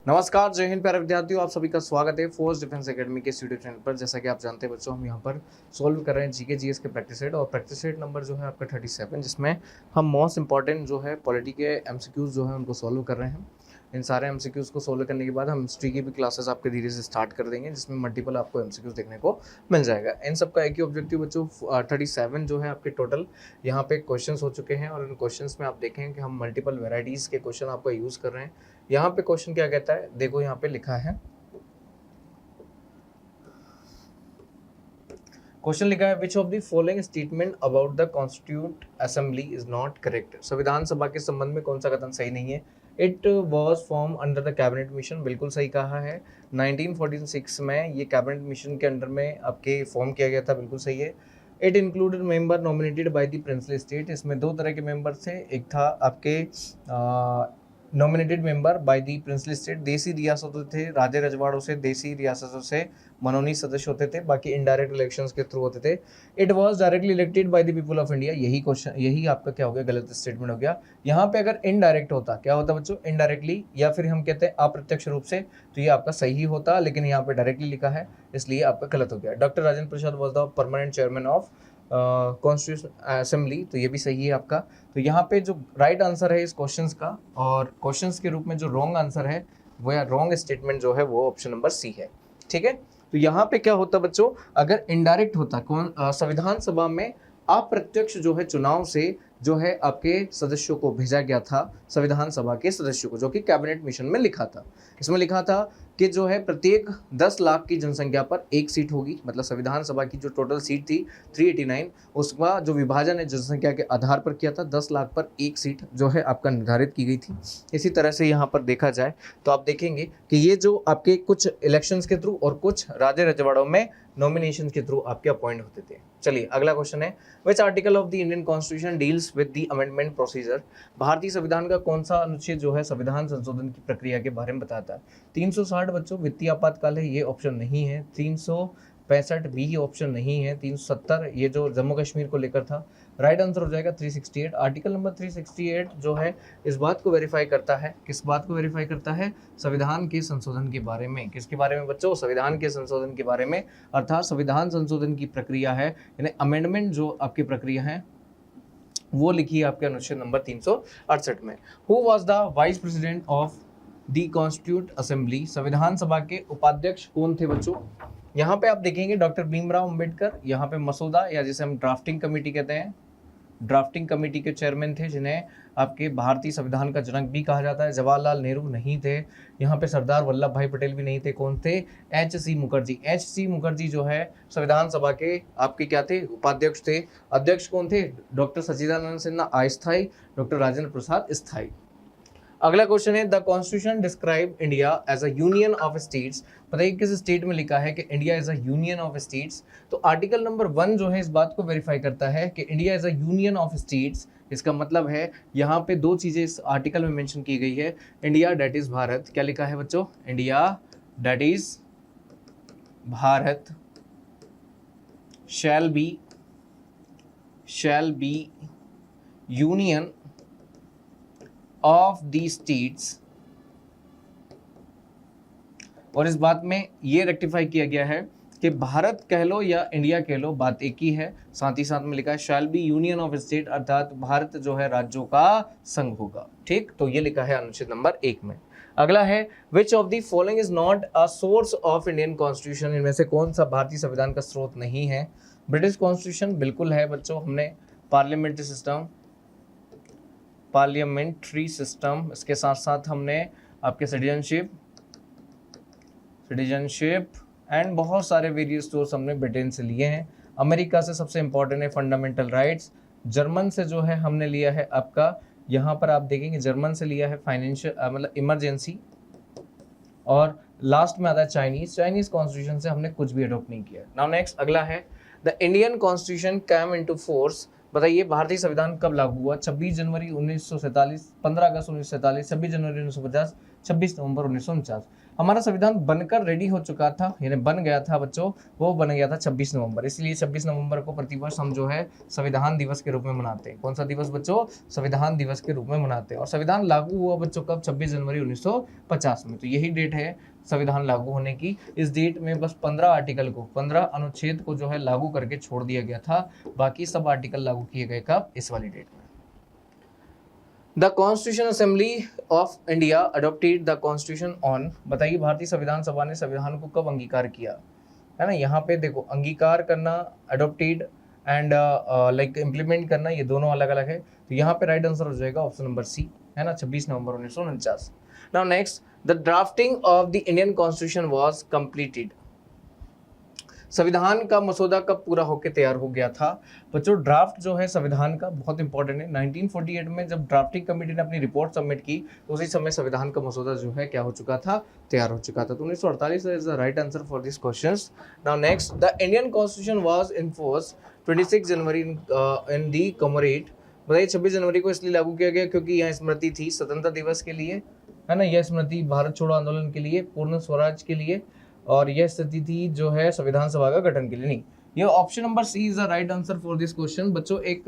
नमस्कार, जय हिंद प्यारे विद्यार्थियों, आप सभी का स्वागत है फोर्स डिफेंस एकेडमी के यूट्यूब चैनल पर। जैसा कि आप जानते हैं बच्चों, हम यहाँ पर सॉल्व कर रहे हैं जीके जीएस के प्रैक्टिस सेट, और प्रैक्टिस सेट नंबर जो है आपका 37, जिसमें हम मोस्ट इंपॉर्टेंट जो है पॉलिटी के एमसीक्यूज जो है उनको सॉल्व कर रहे हैं। इन सारे एमसीक्यूज को सॉल्व करने के बाद हम हिस्ट्री की भी क्लासेस आपके धीरे से स्टार्ट कर देंगे, जिसमें मल्टीपल आपको एमसीक्यूज देखने को मिल जाएगा। इन सबका एक ही ऑब्जेक्टिव बच्चों, 37 जो है आपके टोटल यहाँ पे क्वेश्चंस हो चुके हैं, और इन क्वेश्चंस में आप देखें कि हम मल्टीपल वेराइटीज़ के क्वेश्चन आपका यूज़ कर रहे हैं। यहाँ पे क्वेश्चन क्या कहता है, देखो यहाँ पे लिखा है, क्वेश्चन लिखा है which of the following statement about the constitute assembly is not correct. संविधान सभा के संबंध में कौन सा कथन सही नहीं है। It was form under the cabinet mission, बिल्कुल सही कहा है। 1946 में ये कैबिनेट मिशन के अंडर में आपके फॉर्म किया गया था, बिल्कुल सही है। It included member nominated by the princely state, इसमें दो तरह के मेंबर थे, एक था आपके nominated member by the princely state, देसी रियासतों थे, राजे रजवाड़ों से, देसी रियासतों से मनोनीत सदस्य होते थे, बाकी इनडायरेक्ट इलेक्शंस के थ्रू होते थे। It was directly elected by the people of India, यही क्वेश्चन, यही आपका क्या हो गया, गलत स्टेटमेंट हो गया। यहाँ पे अगर इनडायरेक्ट होता, क्या होता बच्चों, इनडायरेक्टली, या फिर हम कहते हैं अप्रत्यक्ष रूप से, तो ये आपका सही होता, लेकिन यहाँ पे डायरेक्टली लिखा है, इसलिए आपका गलत हो गया। Doctor Rajendra Prasad was the permanent chairman of constitution assembly, तो ये भी सही है आपका। तो यहाँ पे जो राइट आंसर है इस क्वेश्चंस का, और क्वेश्चंस के रूप में जो रॉन्ग आंसर है वो, या रॉन्ग स्टेटमेंट जो है वो ऑप्शन नंबर सी है। ठीक है, तो यहाँ पे क्या होता बच्चों, अगर इनडायरेक्ट होता, कौन संविधान सभा में अप्रत्यक्ष जो है चुनाव से जो है आपके सदस्यों को भेजा गया था, संविधान सभा के सदस्यों को, जो कि कैबिनेट मिशन में लिखा था। इसमें लिखा था कि जो है प्रत्येक 10 लाख की जनसंख्या पर एक सीट होगी, मतलब संविधान सभा की जो टोटल सीट थी 389, उसका जो विभाजन है जनसंख्या के आधार पर किया था, 10 लाख पर एक सीट जो है आपका निर्धारित की गई थी। इसी तरह से यहाँ पर देखा जाए तो आप देखेंगे कि ये जो आपके कुछ इलेक्शंस के थ्रू और कुछ राजे रजवाड़ों में नॉमिनेशन के थ्रू आपके अपॉइंट होते थे। चलिए अगला क्वेश्चन है, which article of the Indian constitution deals with the amendment procedure. भारतीय संविधान का कौन सा अनुच्छेद जो है संविधान संशोधन की प्रक्रिया के बारे में बताता है। 360 बच्चों वित्तीय आपातकाल है, ये ऑप्शन नहीं है। 365 भी ऑप्शन नहीं है। 370 ये जो जम्मू कश्मीर को लेकर था। राइट आंसर हो जाएगा 368। आर्टिकल नंबर 368 जो है इस बात को वेरीफाई करता है, किस बात को वेरीफाई करता है, संविधान के संशोधन के बारे में। किसके बारे में बच्चों, संविधान के संशोधन के बारे में, अर्थात संविधान संशोधन की प्रक्रिया है, यानी अमेंडमेंट जो आपकी प्रक्रिया है वो लिखी है आपके अनुच्छेद नंबर 368 में। Who was the vice president of the constitute assembly, संविधान सभा के उपाध्यक्ष कौन थे बच्चों। यहाँ पे आप देखेंगे डॉक्टर भीमराव अंबेडकर, यहाँ पे मसौदा या जिसे हम ड्राफ्टिंग कमेटी कहते हैं, ड्राफ्टिंग कमेटी के चेयरमैन थे, जिन्हें आपके भारतीय संविधान का जनक भी कहा जाता है। जवाहरलाल नेहरू नहीं थे, यहाँ पे सरदार वल्लभ भाई पटेल भी नहीं थे। कौन थे, एच.सी. मुखर्जी। एच.सी. मुखर्जी जो है संविधान सभा के आपके क्या थे, उपाध्यक्ष थे। अध्यक्ष कौन थे, डॉक्टर सच्चिदानंद सिन्हा अस्थायी, डॉक्टर राजेंद्र प्रसाद स्थायी। अगला क्वेश्चन है, the constitution describe India as a union of states. बताइए किस स्टेट में लिखा है कि India is a union of states. तो आर्टिकल नंबर 1 जो है इस बात को वेरीफाई करता है कि India is a union of states. इसका मतलब है यहाँ पे दो चीजें इस आर्टिकल में मेंशन की गई है। इंडिया डेट इज भारत, क्या लिखा है बच्चों, India that is Bharat shall be union of the states, और इस बात में ये रेक्टिफाई किया गया है कि भारत कह लो या इंडिया कह लो, बात एक ही है। साथ ही साथ में लिखा है शैल बी यूनियन ऑफ स्टेट, अर्थात भारत जो है राज्यों का संघ होगा। ठीक, तो ये लिखा है अनुच्छेद नंबर 1 में। अगला है, which of the following is not a source of Indian constitution. इनमें से कौन सा भारतीय संविधान का स्रोत नहीं है। ब्रिटिश कॉन्स्टिट्यूशन बिल्कुल है बच्चों, हमने पार्लियामेंट्री सिस्टम, इसके साथ साथ हमने आपके सिटीजनशिप एंड बहुत सारे वेरियस सोर्स हमने ब्रिटेन से लिए हैं। अमेरिका से सबसे इंपॉर्टेंट है फंडामेंटल राइट्स। जर्मन से जो है हमने लिया है आपका, यहाँ पर आप देखेंगे जर्मन से लिया है फाइनेंशियल मतलब इमरजेंसी, और लास्ट में आता है चाइनीज कॉन्स्टिट्यूशन से हमने कुछ भी अडॉप्ट नहीं किया। नाउ नेक्स्ट अगला है, the Indian constitution came into force. बताइए भारतीय संविधान कब लागू हुआ। 26 जनवरी 1947, 15 अगस्त 1947, 26 जनवरी 1950, 26 नवंबर 1949। हमारा संविधान बनकर रेडी हो चुका था, यानी बन गया था बच्चों, वो बन गया था 26 नवंबर। इसलिए 26 नवंबर को प्रतिवर्ष हम जो है संविधान दिवस के रूप में मनाते हैं। कौन सा दिवस बच्चों? संविधान दिवस के रूप में मनाते हैं। और संविधान लागू हुआ बच्चों कब? 26 जनवरी 1950 में। तो यही डेट है संविधान लागू होने की। इस डेट में बस 15 आर्टिकल को, 15 अनुच्छेद को जो है लागू करके छोड़ दिया गया था। बाकी सब आर्टिकल लागू किए गए कब? इस वाली डेट में। The constitution assembly of India adopted the constitution on, बताइए भारतीय संविधान सभा ने संविधान को कब अंगीकार किया? है ना, यहाँ पे देखो अंगीकार करना, अडोप्टेड एंड लाइक इम्प्लीमेंट करना, ये दोनों अलग अलग है। तो यहाँ पे राइट आंसर हो जाएगा ऑप्शन नंबर सी, है ना, 26 नवंबर 1949। Now next, the drafting of the Indian constitution was completed, संविधान का मसौदा कब पूरा होकर तैयार हो गया था? बच्चों ड्राफ्ट जो है संविधान का बहुत इंपॉर्टेंट है। 1948 में जब ड्राफ्टिंग कमेटी ने अपनी रिपोर्ट सबमिट की तो उसी समय संविधान का मसौदा जो है क्या हो चुका था? तैयार हो चुका था। तो 1948 is the right answer for this questions. Now next, the Indian constitution was in force 26 January in the comrade, बताइए 26 जनवरी को इसलिए लागू किया गया क्योंकि यह स्मृति थी स्वतंत्रता दिवस के लिए, है ना, यह स्मृति भारत छोड़ो आंदोलन के लिए, पूर्ण स्वराज के लिए, और यह स्थिति थी जो है संविधान सभा का गठन के लिए नहीं। ये option number C is the right answer for this question. बच्चों एक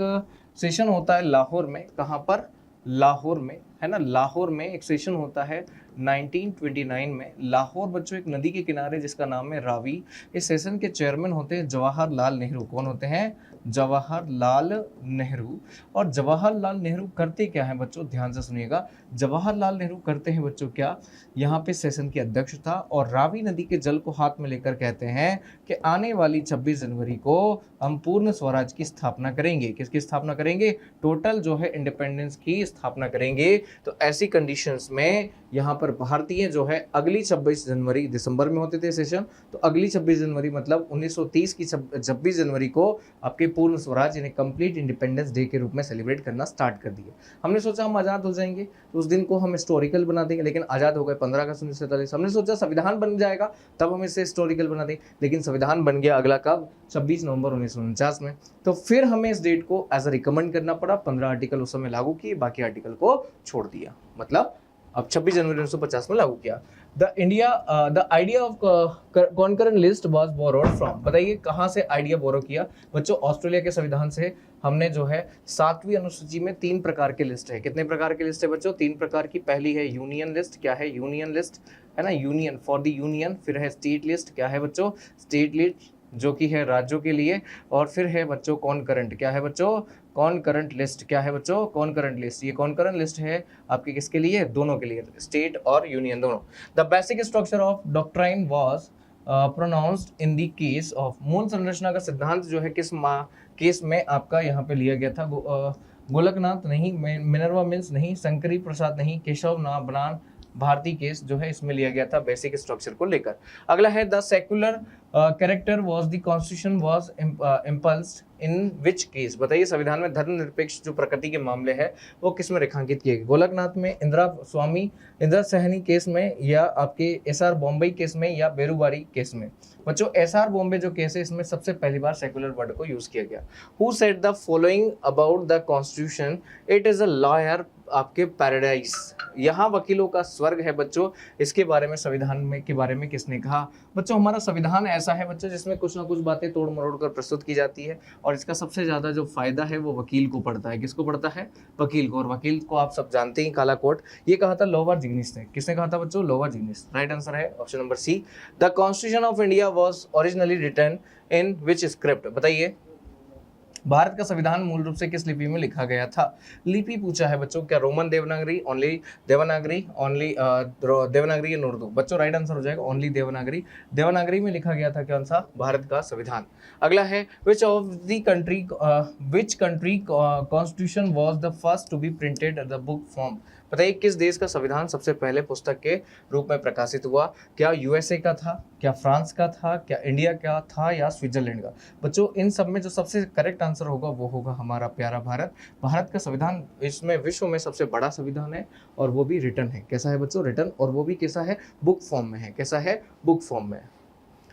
सेशन होता है लाहौर में, कहाँ पर? लाहौर में, है ना, लाहौर में एक सेशन होता है 1929 में। लाहौर बच्चों एक नदी के किनारे जिसका नाम है रावी। इस सेशन के चेयरमैन होते हैं जवाहरलाल नेहरू। कौन होते हैं? जवाहरलाल नेहरू। और जवाहरलाल नेहरू करते क्या है बच्चों? ध्यान से सुनिएगा। जवाहरलाल नेहरू करते हैं बच्चों क्या? यहाँ पे सेशन की अध्यक्षता, और रावी नदी के जल को हाथ में लेकर कहते हैं कि आने वाली 26 जनवरी को हम पूर्ण स्वराज की स्थापना करेंगे। किसकी स्थापना करेंगे? टोटल जो है इंडिपेंडेंस की स्थापना करेंगे। तो ऐसी कंडीशंस में यहाँ पर भारतीय जो है अगली 26 जनवरी, दिसंबर में होते थे सेशन, तो अगली 26 जनवरी मतलब 1930 की 26 जनवरी को आपके पूर्ण स्वराज यानी कंप्लीट इंडिपेंडेंस डे के रूप में सेलिब्रेट करना स्टार्ट कर दिए। हमने सोचा हम आज़ाद हो जाएंगे तो उस दिन को हम हिस्टोरिकल बना देंगे, लेकिन आज़ाद हो गए 15 अगस्त 1947। हमने सोचा संविधान बन जाएगा तब हम इसे हिस्टोरिकल बना दें, लेकिन संविधान बन गया अगला कब? 26 नवंबर 1949 में। तो फिर हमें इस डेट को एज अ रिकमेंड करना पड़ा। 15 आर्टिकल उस समय लागू किए, बाकी आर्टिकल को छोड़ दिया, मतलब अब 26 जनवरी 1950 में लागू किया। The idea of concurrent list was borrowed from, बताइए कहाँ से आइडिया बोरो किया? बच्चों ऑस्ट्रेलिया के संविधान से हमने जो है 7वीं अनुसूची में 3 प्रकार के लिस्ट है। कितने प्रकार की लिस्ट है बच्चों? 3 प्रकार की। पहली है यूनियन लिस्ट, क्या है? यूनियन लिस्ट, है ना, यूनियन फॉर द यूनियन। फिर है स्टेट लिस्ट, क्या है बच्चों? स्टेट लिस्ट जो कि है राज्यों के लिए। और फिर है बच्चों कॉन्करेंट, क्या है बच्चों? कॉन्करेंट लिस्ट, क्या है बच्चों? Concurrent list. ये कॉन्करेंट लिस्ट है आपके किसके लिए? दोनों के लिए, स्टेट और यूनियन दोनों। The basic structure of doctrine was pronounced in the case of, मूल संरचना का सिद्धांत जो है किस केस में आपका यहाँ पे लिया गया था? गोलकनाथ नहीं, मिनर्वा मिल्स नहीं, शंकरी प्रसाद नहीं, केशव बनान भारती केस जो है इसमें लिया गया था बेसिक स्ट्रक्चर को लेकर। अगला है the secular character was the constitution was impulsed in which case, बताइए संविधान में धर्मनिरपेक्ष जो प्रकृति के मामले है वो किस में रेखांकित किए गए? गोलकनाथ में, इंदिरा सहनी केस में, या आपके एसआर बॉम्बे केस में, या बेरूबारी केस में? बच्चों एसआर बॉम्बे जो केस है इसमें सबसे पहली बार सेक्युलर वर्ड को यूज किया गया। Who said the following about the constitution, it is a lawyer आपके पैराडाइज, यहाँ वकीलों का स्वर्ग है बच्चों। इसके बारे में संविधान में के बारे में किसने कहा? बच्चों हमारा संविधान ऐसा है बच्चों जिसमें कुछ ना कुछ बातें तोड़ मरोड़ कर प्रस्तुत की जाती है, और इसका सबसे ज्यादा जो फायदा है वो वकील को पड़ता है। किसको पड़ता है? वकील को। और वकील को आप सब जानते हैं, काला कोट। ये कहा था लोअर जिग्निस ने। किसने कहा था बच्चों? लोअर जिग्निस। राइट आंसर है option number C. The constitution of India was originally written in which script, बताइए भारत का संविधान मूल रूप से किस लिपि में लिखा गया था? लिपि पूछा है बच्चों, क्या Roman Devanagari, only Devanagari, only Devanagari या उर्दू? बच्चों राइट आंसर हो जाएगा ओनली देवनागरी। देवनागरी में लिखा गया था कौन सा? भारत का संविधान। अगला है which country constitution was the first to be printed the book form, बताइए किस देश का संविधान सबसे पहले पुस्तक के रूप में प्रकाशित हुआ? क्या यूएसए का था, क्या फ्रांस का था, क्या इंडिया का था, या स्विट्जरलैंड का? बच्चों इन सब में जो सबसे करेक्ट आंसर होगा वो होगा हमारा प्यारा भारत। भारत का संविधान इसमें विश्व में सबसे बड़ा संविधान है, और वो भी रिटन है। कैसा है बच्चों? रिटन, और वो भी कैसा है? बुक फॉर्म में है। कैसा है? बुक फॉर्म में।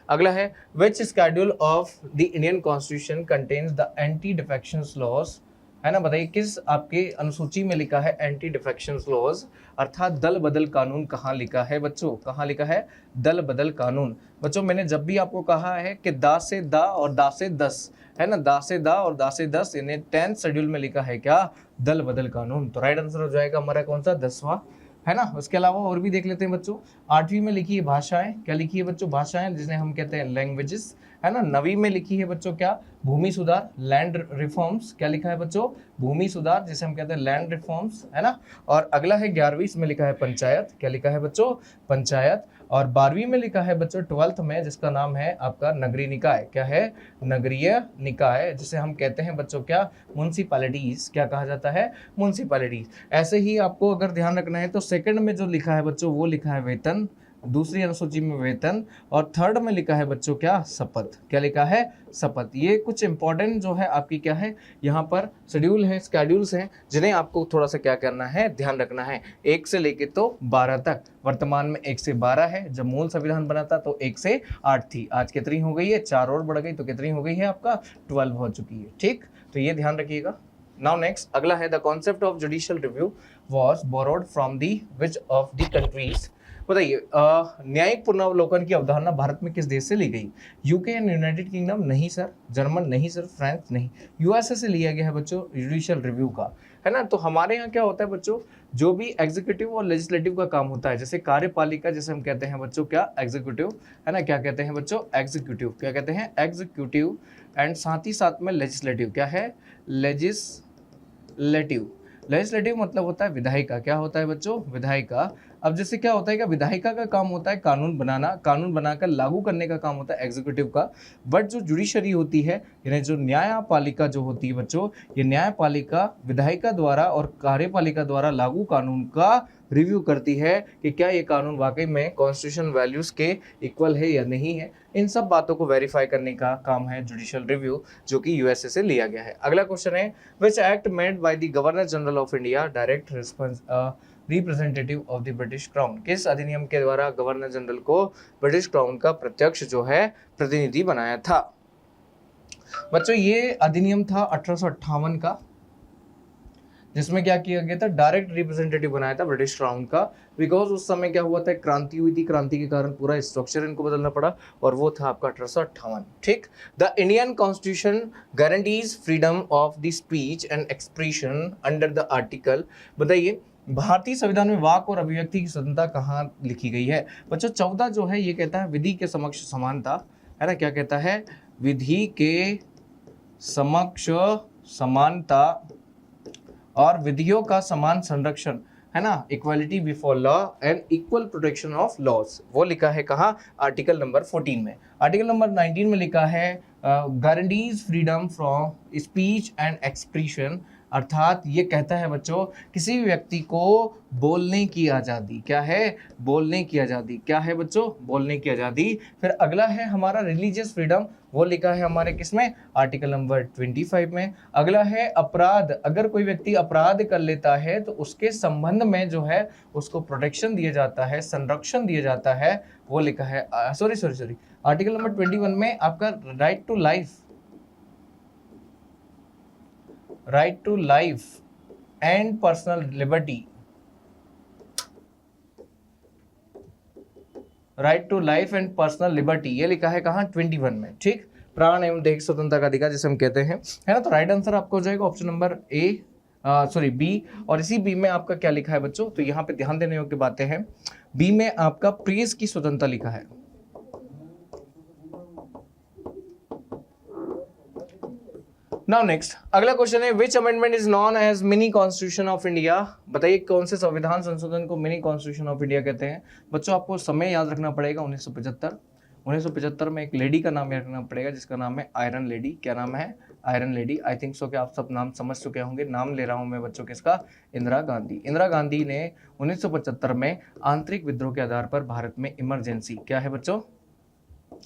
अगला है which schedule of the Indian constitution contains the anti defection laws, है ना, बताइए किस आपके अनुसूची में लिखा है एंटी डिफेक्शन लॉज, अर्थात दल बदल कानून कहाँ लिखा है बच्चों, कहाँ लिखा है दल बदल कानून। बच्चों मैंने जब भी आपको कहा है कि दा से दा और दा से दस, है ना, दा से दा और दा से दस, इन्हें 10th शेड्यूल में लिखा है क्या, दल बदल कानून। तो राइट आंसर हो जाएगा हमारा कौन सा, 10वां, है ना। उसके अलावा और भी देख लेते हैं बच्चों। 8वीं में लिखी है भाषाएं, क्या लिखी है बच्चों, भाषाएं, जिन्हें हम कहते हैं लैंग्वेजेस, है ना। 9वीं में लिखी है बच्चों क्या, भूमि सुधार, लैंड रिफॉर्म्स, क्या लिखा है बच्चों, भूमि सुधार, जिसे हम कहते हैं लैंड रिफॉर्म्स, है ना। और अगला है 11वीं, इसमें लिखा है पंचायत, क्या लिखा है बच्चों, पंचायत। और 12वीं में लिखा है बच्चों 12th में, जिसका नाम है आपका नगरीय निकाय, क्या है, नगरीय निकाय, जिसे हम कहते हैं बच्चों क्या, म्युनिसिपैलिटीज, क्या कहा जाता है, म्युनिसिपैलिटीज। ऐसे ही आपको अगर ध्यान रखना है तो सेकंड में जो लिखा है बच्चों वो लिखा है वेतन, दूसरी अनुसूची में वेतन, और थर्ड में लिखा है बच्चों क्या, शपथ, क्या लिखा है, शपथ। ये कुछ इंपॉर्टेंट जो है आपकी क्या है यहाँ पर शेड्यूल है, स्केड्यूल्स हैं, जिन्हें आपको थोड़ा सा क्या करना है, ध्यान रखना है। 1 से लेके तो 12 तक, वर्तमान में 1 से 12 है, जब मूल संविधान बना था तो 1 से 8 थी, आज कितनी हो गई है, 4 और बढ़ गई, तो कितनी हो गई है आपका, 12 हो चुकी है, ठीक। तो ये ध्यान रखिएगा। नाउ नेक्स्ट अगला है, the concept of judicial review was borrowed from the which of the countries. बताइए न्यायिक पुनर्वलोकन की अवधारणा भारत में किस देश से ली गई, यूके एंड यूनाइटेड किंगडम नहीं सर, जर्मन नहीं सर, फ्रांस नहीं, यूएसए से लिया गया है बच्चों जुडिशियल रिव्यू का, है ना। तो हमारे यहाँ क्या होता है बच्चों, जो भी एग्जीक्यूटिव और लेजिस्लेटिव का काम होता है, जैसे कार्यपालिका जिसे हम कहते हैं बच्चों क्या, एग्जीक्यूटिव, है ना, क्या कहते हैं बच्चों, एग्जीक्यूटिव, क्या कहते हैं, एग्जीक्यूटिव, एंड साथ ही साथ में लेजिस्लेटिव, क्या है, लेजिस्लेटिव। लेजिस्लेटिव मतलब होता है विधायिका, क्या होता है बच्चों, विधायिका। अब जैसे क्या होता है कि विधायिका का काम होता है कानून बनाना, कानून बनाकर लागू करने का काम होता है एग्जीक्यूटिव का। बट जो जुडिशरी होती है, यानी जो न्यायपालिका जो होती है बच्चों, ये न्यायपालिका विधायिका द्वारा और कार्यपालिका द्वारा लागू कानून का रिव्यू करती है कि क्या ये कानून वाकई में कॉन्स्टिट्यूशन वैल्यूज के इक्वल है या नहीं है। इन सब बातों को वेरीफाई करने का काम है जुडिशियल रिव्यू, जो कि यूएसए से लिया गया है। अगला क्वेश्चन है, which act made by the governor general of India direct representative of the British crown. किस अधिनियम के द्वारा गवर्नर जनरल को ब्रिटिश क्राउन का प्रत्यक्ष जो है प्रतिनिधि बनाया था बच्चों। ये अधिनियम था 1858 का, जिसमें क्या किया गया था, डायरेक्ट रिप्रेजेंटेटिव बनाया था ब्रिटिश क्राउन का। बिकॉज उस समय क्या हुआ था, क्रांति हुई थी, क्रांति के कारण पूरा स्ट्रक्चर इनको बदलना पड़ा, और वो था आपका 1858, ठीक। The Indian constitution guarantees freedom of the speech and expression under the article. बताइए भारतीय संविधान में वाक और अभिव्यक्ति की स्वतंत्रता कहाँ लिखी गई है बच्चों। 14 जो है ये कहता है विधि के समक्ष समानता, है ना, क्या कहता है, विधि के समक्ष समानता और विधियों का समान संरक्षण, है ना, equality before law and equal protection of laws, वो लिखा है कहाँ, आर्टिकल नंबर 14 में। आर्टिकल नंबर 19 में लिखा है guarantees freedom from speech and expression, अर्थात ये कहता है बच्चों किसी भी व्यक्ति को बोलने की आज़ादी, क्या है, बोलने की आज़ादी, क्या है बच्चों, बोलने की आज़ादी। फिर अगला है हमारा रिलीजियस फ्रीडम, वो लिखा है हमारे किसमें, आर्टिकल नंबर 25 में। अगला है अपराध, अगर कोई व्यक्ति अपराध कर लेता है तो उसके संबंध में जो है उसको प्रोटेक्शन दिया जाता है, संरक्षण दिया जाता है, वो लिखा है सॉरी आर्टिकल नंबर 21 में आपका right to life, right to life and personal liberty, right to life and personal liberty, ये लिखा है कहाँ, 21 में, ठीक। प्राण एवं दैहिक स्वतंत्रता का अधिकार जिसे हम कहते हैं, है ना। तो राइट आंसर आपका हो जाएगा ऑप्शन नंबर बी। और इसी बी में आपका क्या लिखा है बच्चों, तो यहाँ पे ध्यान देने योग्य बातें हैं। बी में आपका प्रेस की स्वतंत्रता लिखा है। नाउ नेक्स्ट अगला क्वेश्चन है, which amendment is known as mini constitution of India. बताइए कौन से संविधान संशोधन को मिनी कॉन्स्टिट्यूशन ऑफ इंडिया कहते हैं बच्चों। आपको समय याद रखना पड़ेगा, 1975 में एक लेडी का नाम याद रखना पड़ेगा जिसका नाम है आयरन लेडी। क्या नाम है, iron lady. I think so कि आप सब नाम समझ चुके होंगे। नाम ले रहा हूं मैं बच्चों किसका, इंदिरा गांधी। इंदिरा गांधी ने 1975 में आंतरिक विद्रोह के आधार पर भारत में इमरजेंसी, क्या है बच्चों,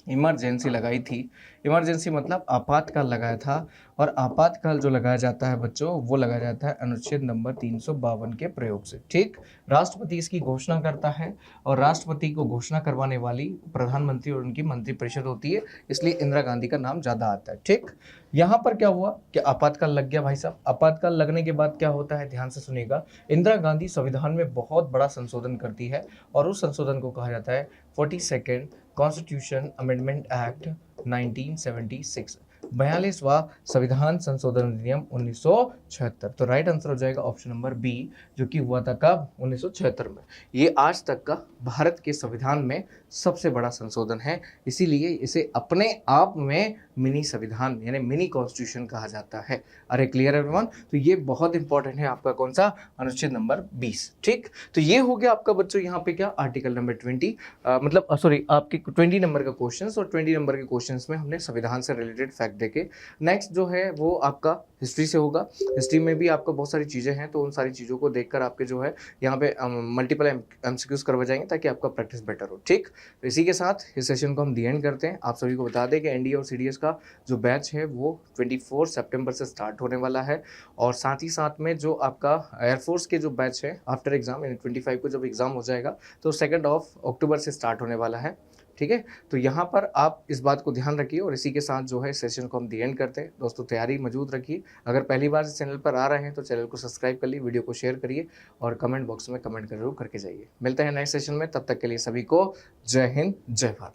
इमरजेंसी लगाई थी। इमरजेंसी मतलब आपातकाल लगाया था, और आपातकाल जो लगाया जाता है बच्चों, वो लगाया जाता है अनुच्छेद नंबर 352 के प्रयोग से। ठीक, राष्ट्रपति इसकी घोषणा करता है, और राष्ट्रपति को घोषणा करवाने वाली प्रधानमंत्री और उनकी मंत्रिपरिषद होती है, इसलिए इंदिरा गांधी का नाम ज़्यादा आता है। ठीक, यहाँ पर क्या हुआ कि आपातकाल लग गया भाई साहब। आपातकाल लगने के बाद क्या होता है, ध्यान से सुनिएगा, इंदिरा गांधी संविधान में बहुत बड़ा संशोधन करती है, और उस संशोधन को कहा जाता है 42nd कॉन्स्टिट्यूशन अमेंडमेंट एक्ट 1976, 42वां संविधान संशोधन अधिनियम 1976। तो राइट आंसर हो जाएगा ऑप्शन नंबर बी, जो कि हुआ था कब, 1976 में। ये आज तक का भारत के संविधान में सबसे बड़ा संशोधन है, इसीलिए इसे अपने आप में मिनी संविधान यानी मिनी कॉन्स्टिट्यूशन कहा जाता है। अरे क्लियर एवरीवन? तो ये बहुत इंपॉर्टेंट है आपका कौन सा, अनुच्छेद नंबर 20। ठीक, तो ये हो गया आपका बच्चों यहाँ पे क्या, आर्टिकल नंबर 20, मतलब सॉरी आपके 20 नंबर का क्वेश्चन, और 20 नंबर के क्वेश्चंस में हमने संविधान से रिलेटेड फैक्ट देखे। नेक्स्ट जो है वो आपका हिस्ट्री से होगा। हिस्ट्री में भी आपको बहुत सारी चीज़ें हैं, तो उन सारी चीज़ों को देखकर आपके जो है यहाँ पे मल्टीपल एमसीक्यूज करवा जाएंगे, ताकि आपका प्रैक्टिस बेटर हो। ठीक, तो इसी के साथ इस सेशन को हम दी एंड करते हैं। आप सभी को बता दें कि एनडीए और सीडीएस का जो बैच है वो 24 सितंबर से स्टार्ट होने वाला है, और साथ ही साथ में जो आपका एयरफोर्स के जो बैच है आफ्टर एग्जाम यानी 25 को जब एग्जाम हो जाएगा, तो 2 अक्टूबर से स्टार्ट होने वाला है। ठीक है, तो यहाँ पर आप इस बात को ध्यान रखिए, और इसी के साथ जो है सेशन को हम दी एंड करते हैं। दोस्तों तैयारी मौजूद रखिए। अगर पहली बार इस चैनल पर आ रहे हैं तो चैनल को सब्सक्राइब कर लिए, वीडियो को शेयर करिए, और कमेंट बॉक्स में कमेंट जरूर करके जाइए। मिलते हैं नेक्स्ट सेशन में, तब तक के लिए सभी को जय हिंद, जय भारत।